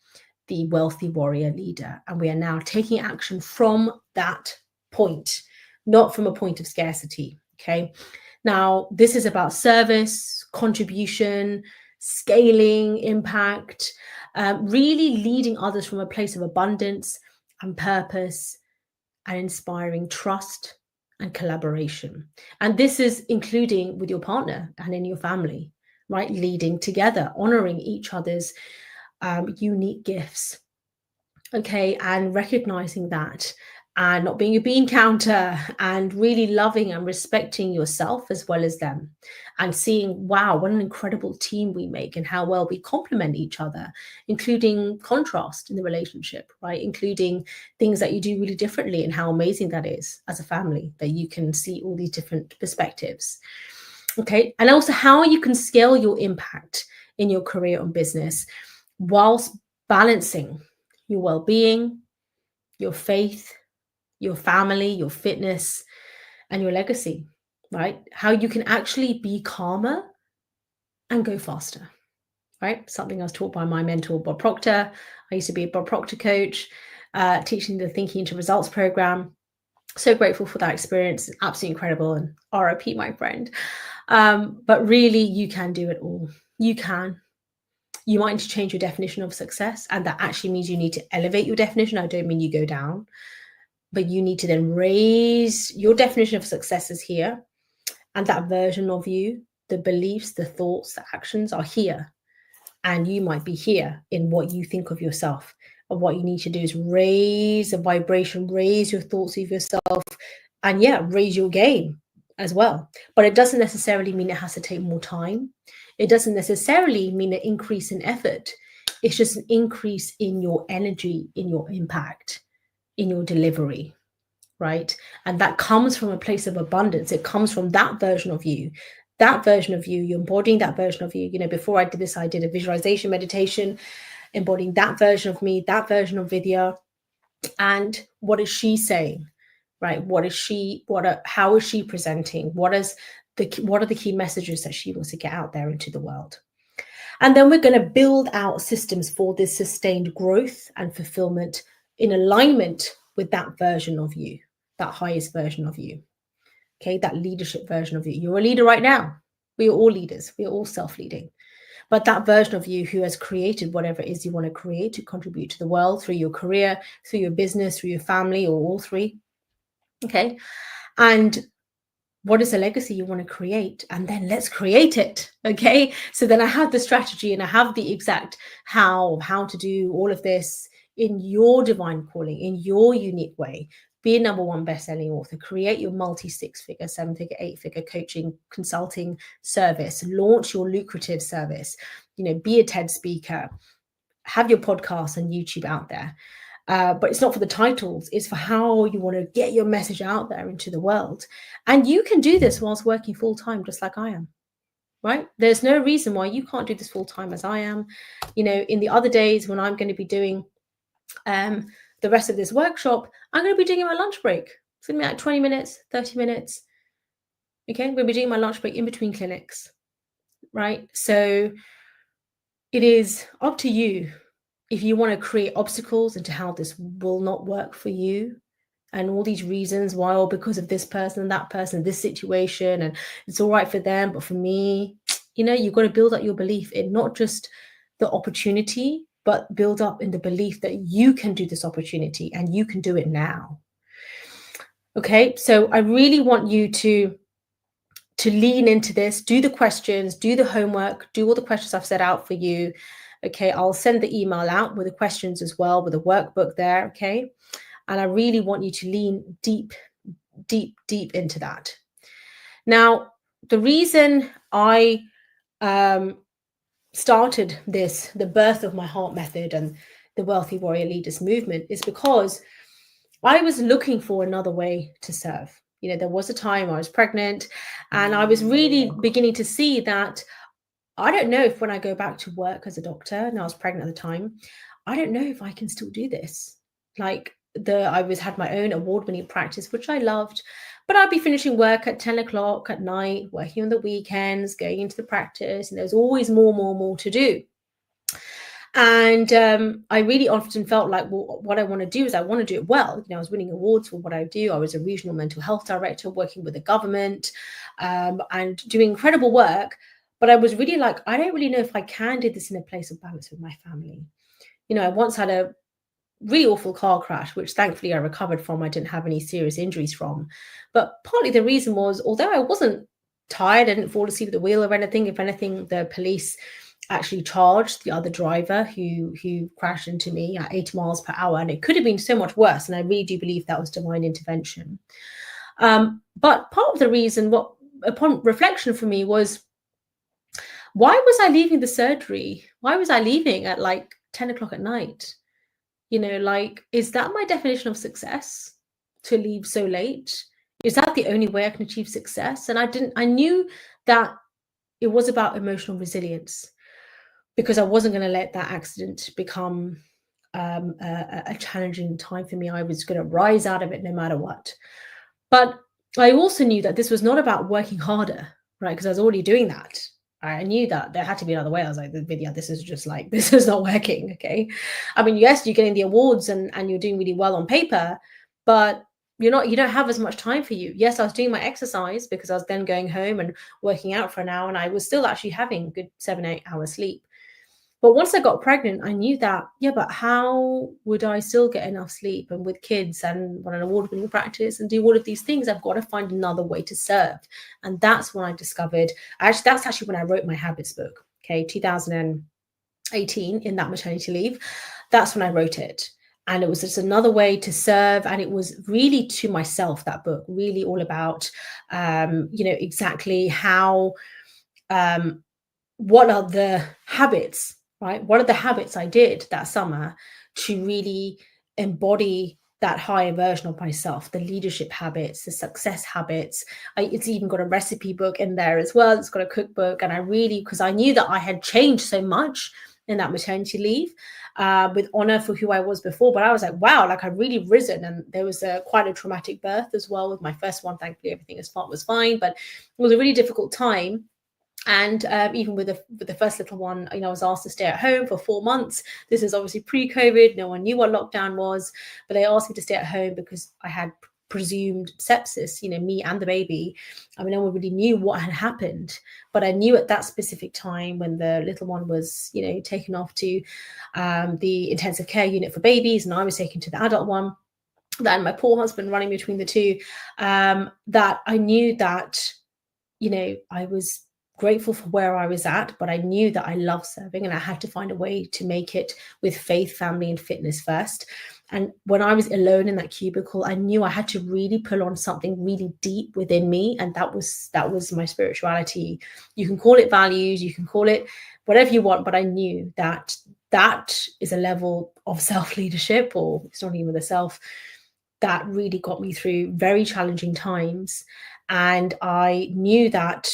the wealthy warrior leader, and we are now taking action from that point, not from a point of scarcity. Okay. Now, this is about service, contribution, scaling, impact, really leading others from a place of abundance and purpose, and inspiring trust and collaboration. And this is including with your partner and in your family, right? Leading together, honoring each other's unique gifts. Okay, and recognizing that, and not being a bean counter, and really loving and respecting yourself as well as them, and seeing, wow, what an incredible team we make and how well we complement each other, including contrast in the relationship, right? Including things that you do really differently and how amazing that is as a family, that you can see all these different perspectives. Okay, and also how you can scale your impact in your career or business whilst balancing your well-being, your faith, your family, your fitness, and your legacy, right? How you can actually be calmer and go faster, right? Something I was taught by my mentor, Bob Proctor. I used to be a Bob Proctor coach, teaching the Thinking into Results program. So grateful for that experience. Absolutely incredible. And RIP, my friend. But really, you can do it all. You can. You might need to change your definition of success, and that actually means you need to elevate your definition. I don't mean you go down, but you need to then raise your definition of success is here, and that version of you, the beliefs, the thoughts, the actions are here, and you might be here in what you think of yourself. of what you need to do is raise the vibration, raise your thoughts of yourself, and yeah, raise your game as well. But it doesn't necessarily mean it has to take more time. It doesn't necessarily mean an increase in effort. It's just an increase in your energy, in your impact, in your delivery, right? And that comes from a place of abundance. It comes from that version of you. That version of you, you're embodying that version of you. You know, before I did this, I did a visualization meditation, embodying that version of me, that version of Vidya. And what is she saying, right? How is she presenting? What are the key messages that she wants to get out there into the world? And then we're going to build out systems for this sustained growth and fulfillment in alignment with that version of you, that highest version of you. Okay, that leadership version of you. You're a leader right now. We are all leaders. We are all self-leading. But that version of you who has created whatever it is you want to create to contribute to the world through your career, through your business, through your family, or all three. Okay. And what is the legacy you want to create? And then let's create it. Okay. So then I have the strategy and I have the exact how to do all of this in your divine calling, in your unique way. Be a #1 best-selling author, create your multi-6-figure, 7-figure, 8-figure coaching consulting service, launch your lucrative service, you know, be a TED speaker, have your podcast and YouTube out there. But it's not for the titles, it's for how you want to get your message out there into the world. And you can do this whilst working full-time, just like I am, right? There's no reason why you can't do this full-time as I am. You know, in the other days when I'm going to be doing the rest of this workshop, I'm going to be doing my lunch break. It's going to be like 20 minutes, 30 minutes. Okay, I'm going to be doing my lunch break in between clinics, right? So it is up to you if you want to create obstacles into how this will not work for you and all these reasons why, or because of this person, that person, this situation, and it's all right for them, but for me, you know, you've got to build up your belief in not just the opportunity, but build up in the belief that you can do this opportunity and you can do it now. Okay, so I really want you to lean into this, do the questions, do the homework, do all the questions I've set out for you. Okay, I'll send the email out with the questions as well, with a workbook there. Okay, and I really want you to lean deep, deep, deep into that. Now, the reason I started this, the birth of my heart method and the Wealthy Warrior Leaders movement, is because I was looking for another way to serve. You know, there was a time I was pregnant and I was really beginning to see that I don't know if when I go back to work as a doctor, and I was pregnant at the time, I don't know if I can still do this. Like I had my own award-winning practice, which I loved, but I'd be finishing work at 10 o'clock at night, working on the weekends, going into the practice, and there's always more to do. And I really often felt like, well, what I want to do is I want to do it well. You know, I was winning awards for what I do. I was a regional mental health director working with the government and doing incredible work. But I was really like, I don't really know if I can do this in a place of balance with my family. You know, I once had a really awful car crash, which thankfully I recovered from. I didn't have any serious injuries from. But partly the reason was, although I wasn't tired, I didn't fall asleep at the wheel or anything. If anything, the police actually charged the other driver who crashed into me at 80 miles per hour. And it could have been so much worse. And I really do believe that was divine intervention. But part of the reason, what upon reflection for me, was, why was I leaving the surgery? Why was I leaving at like 10 o'clock at night? You know, like, is that my definition of success, to leave so late? Is that the only way I can achieve success? And I knew that it was about emotional resilience, because I wasn't going to let that accident become a challenging time for me. I was going to rise out of it no matter what. But I also knew that this was not about working harder, right? Because I was already doing that. I knew that there had to be another way. I was like, Vidya, this is not working. Okay. I mean, yes, you're getting the awards and you're doing really well on paper, but you don't have as much time for you. Yes, I was doing my exercise because I was then going home and working out for an hour, and I was still actually having good 7-8 hours sleep. But once I got pregnant, I knew that, yeah, but how would I still get enough sleep, and with kids and run an award-winning practice and do all of these things? I've got to find another way to serve. And that's when I discovered, that's actually when I wrote my habits book, okay, 2018, in that maternity leave. that's when I wrote it. And it was just another way to serve. And it was really to myself, that book, really all about, exactly how, what are the habits, right? What are the habits I did that summer to really embody that higher version of myself, the leadership habits, the success habits. It's even got a recipe book in there as well. It's got a cookbook. And I really, because I knew that I had changed so much in that maternity leave, with honor for who I was before. But I was like, wow, like I've really risen. And there was quite a traumatic birth as well with my first one. Thankfully, everything was fine, but it was a really difficult time. And even with the first little one, I was asked to stay at home for 4 months. This is obviously pre-COVID. No one knew what lockdown was, but they asked me to stay at home because I had presumed sepsis, me and the baby. I mean, no one really knew what had happened, but I knew at that specific time when the little one was, taken off to the intensive care unit for babies, and I was taken to the adult one, then my poor husband running between the two, that I knew that, I was grateful for where I was at, but I knew that I love serving and I had to find a way to make it with faith, family, and fitness first. And when I was alone in that cubicle, I knew I had to really pull on something really deep within me. And that was my spirituality. You can call it values, you can call it whatever you want, but I knew that is a level of self-leadership, or it's not even the self, that really got me through very challenging times. And I knew that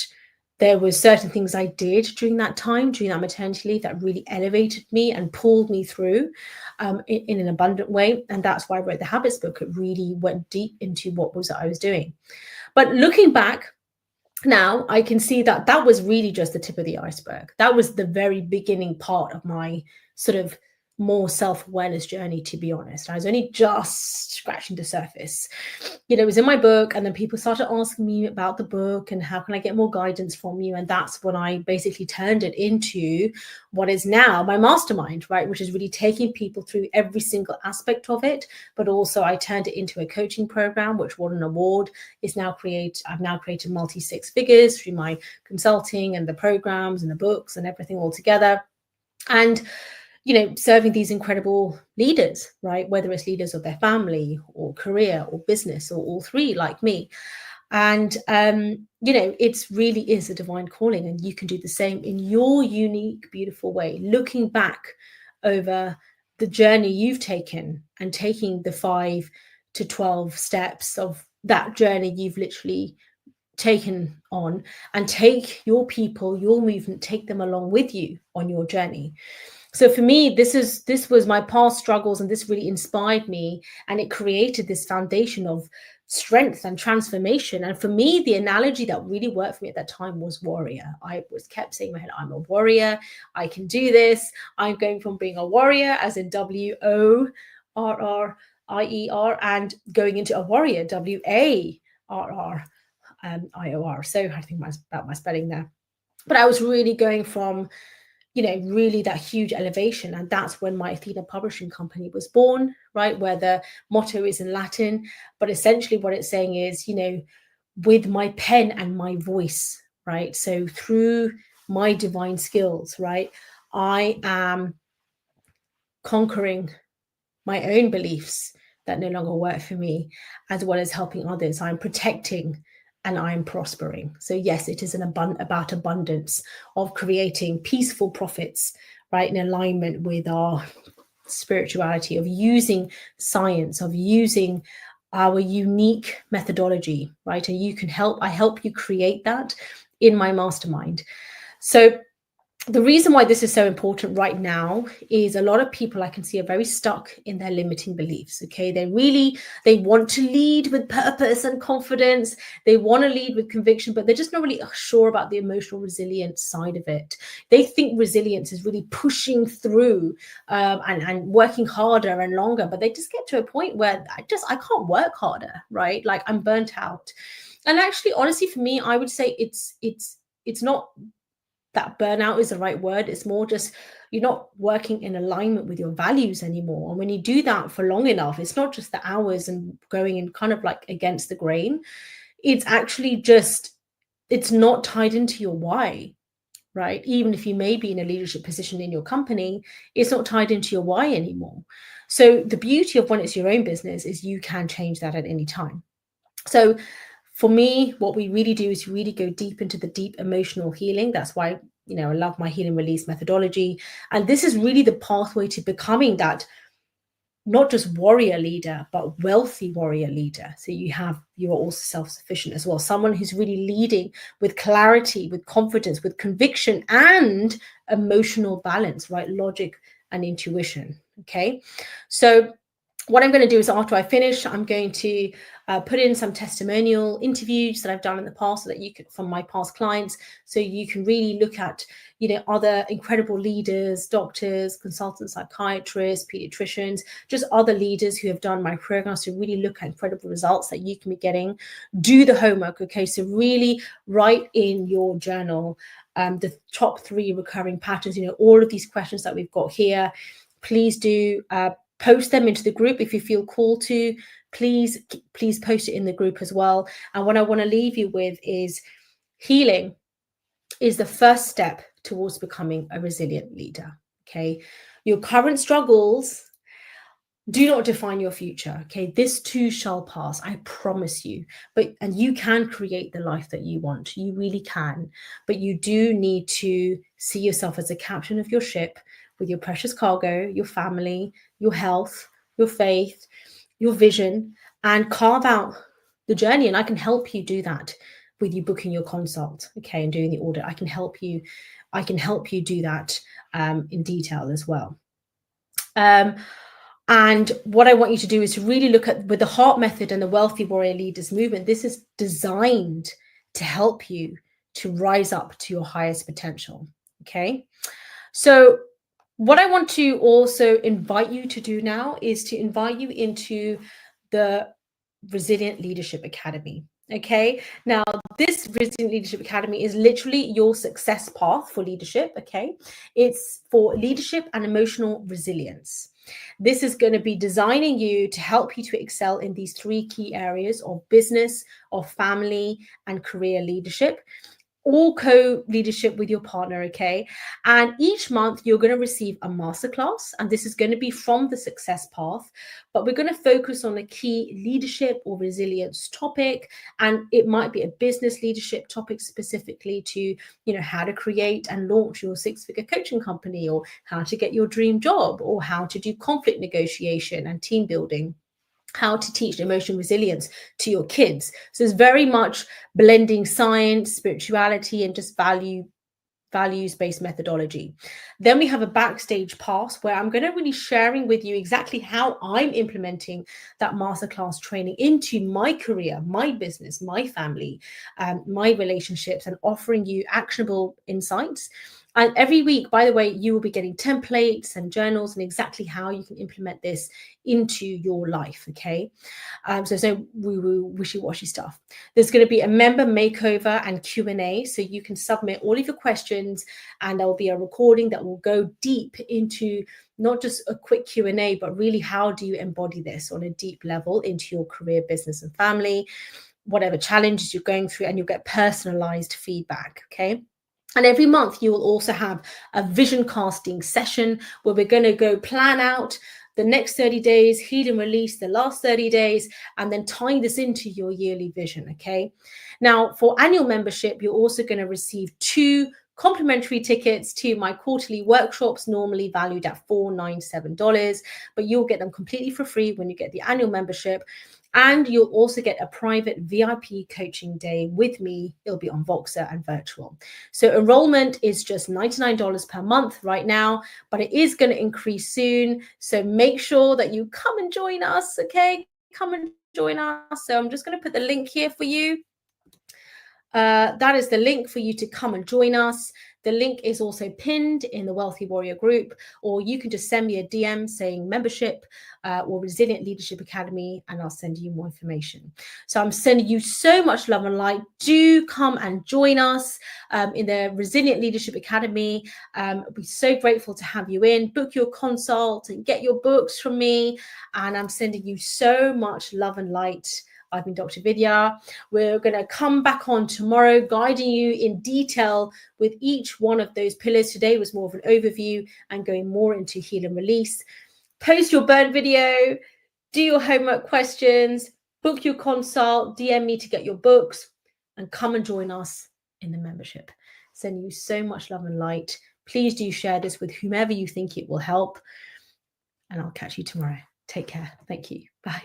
there were certain things I did during that time, during that maternity leave, that really elevated me and pulled me through in an abundant way. And that's why I wrote the Habits book. It really went deep into what was I was doing. But looking back now, I can see that that was really just the tip of the iceberg. That was the very beginning part of my sort of more self-awareness journey, to be honest. I was only just scratching the surface. It was in my book, and then people started asking me about the book and how can I get more guidance from you. And that's when I basically turned it into what is now my mastermind, right? Which is really taking people through every single aspect of it. But also I turned it into a coaching program, which won an award. I've now created multi six figures through my consulting and the programs and the books and everything all together. And serving these incredible leaders, right? Whether it's leaders of their family or career or business or all three, like me. And, it really is a divine calling, and you can do the same in your unique, beautiful way, looking back over the journey you've taken and taking the 5 to 12 steps of that journey you've literally taken on, and take your people, your movement, take them along with you on your journey. So for me, this was my past struggles, and this really inspired me, and it created this foundation of strength and transformation. And for me, the analogy that really worked for me at that time was warrior. I was kept saying in my head, I'm a warrior. I can do this. I'm going from being a warrior, as in WORRIER, and going into a warrior, WARRIOR. So I think about my spelling there. But I was really going from really that huge elevation. And that's when my Athena Publishing Company was born, right? Where the motto is in Latin, but essentially what it's saying is, with my pen and my voice, right? So through my divine skills, right? I am conquering my own beliefs that no longer work for me, as well as helping others. I'm protecting and I'm prospering. So yes, it is about abundance, of creating peaceful profits, right, in alignment with our spirituality, of using science, of using our unique methodology, right? And I help you create that in my mastermind. So the reason why this is so important right now is a lot of people I can see are very stuck in their limiting beliefs. Okay. They want to lead with purpose and confidence. They want to lead with conviction, but they're just not really sure about the emotional resilience side of it. They think resilience is really pushing through and working harder and longer, but they just get to a point where I can't work harder, right? Like I'm burnt out. And actually, honestly, for me, I would say it's not that burnout is the right word. It's more just you're not working in alignment with your values anymore. And when you do that for long enough, it's not just the hours and going in kind of like against the grain. It's actually just, it's not tied into your why, right? Even if you may be in a leadership position in your company, it's not tied into your why anymore. So the beauty of when it's your own business is you can change that at any time. So for me, what we really do is really go deep into the deep emotional healing. That's why, I love my healing release methodology. And this is really the pathway to becoming that not just warrior leader, but wealthy warrior leader. So you are also self-sufficient as well. Someone who's really leading with clarity, with confidence, with conviction and emotional balance, right? Logic and intuition. Okay. So what I'm going to do is after I finish, I'm going to put in some testimonial interviews that I've done in the past so that you can, from my past clients, so you can really look at, other incredible leaders, doctors, consultants, psychiatrists, pediatricians, just other leaders who have done my programs to really look at incredible results that you can be getting. Do the homework, okay? So really write in your journal the top 3 recurring patterns, all of these questions that we've got here. Please do post them into the group if you feel called to. Please post it in the group as well. And what I want to leave you with is healing is the first step towards becoming a resilient leader. Okay. Your current struggles do not define your future. Okay. This too shall pass. I promise you. And you can create the life that you want. You really can. But you do need to see yourself as a captain of your ship with your precious cargo, your family, your health, your faith, your vision, and carve out the journey. And I can help you do that with you booking your consult, okay, and doing the audit. I can help you do that in detail as well. And what I want you to do is to really look at, with the heart method and the wealthy warrior leaders movement, this is designed to help you to rise up to your highest potential. Okay. So what I want to also invite you to do now is to invite you into the Resilient Leadership Academy. Okay. Now, this Resilient Leadership Academy is literally your success path for leadership. Okay. It's for leadership and emotional resilience. This is going to be designing you to help you to excel in these 3 key areas of business, of family, and career leadership. All co-leadership with your partner, okay? And each month you're going to receive a masterclass, and this is going to be from the success path, but we're going to focus on a key leadership or resilience topic, and it might be a business leadership topic specifically to, how to create and launch your 6-figure coaching company, or how to get your dream job, or how to do conflict negotiation and team building, how to teach emotional resilience to your kids. So it's very much blending science, spirituality, and just values-based methodology. Then we have a backstage pass where I'm going to really sharing with you exactly how I'm implementing that masterclass training into my career, my business, my family, my relationships, and offering you actionable insights. And every week, by the way, you will be getting templates and journals and exactly how you can implement this into your life, okay? So there's no woo-woo, wishy-washy stuff. There's going to be a member makeover and Q&A, so you can submit all of your questions, and there will be a recording that will go deep into not just a quick Q&A, but really how do you embody this on a deep level into your career, business, and family, whatever challenges you're going through, and you'll get personalized feedback, okay? And every month you will also have a vision casting session where we're going to go plan out the next 30 days, heal and release the last 30 days, and then tying this into your yearly vision, okay? Now, for annual membership, you're also going to receive 2 complimentary tickets to my quarterly workshops, normally valued at $497, but you'll get them completely for free when you get the annual membership. And you'll also get a private VIP coaching day with me. It'll be on Voxer and virtual. So enrollment is just $99 per month right now, but it is going to increase soon. So make sure that you come and join us, okay? Come and join us. So I'm just going to put the link here for you. That is the link for you to come and join us. The link is also pinned in the Wealthy Warrior group, or you can just send me a DM saying membership or Resilient Leadership Academy, and I'll send you more information. So I'm sending you so much love and light. Do come and join us in the Resilient Leadership Academy. I'll be so grateful to have you in. Book your consult and get your books from me. And I'm sending you so much love and light. I've been Dr. Vidya. We're going to come back on tomorrow, guiding you in detail with each one of those pillars. Today was more of an overview and going more into heal and release. Post your burn video, do your homework questions, book your consult, DM me to get your books, and come and join us in the membership. Sending you so much love and light. Please do share this with whomever you think it will help. And I'll catch you tomorrow. Take care. Thank you. Bye.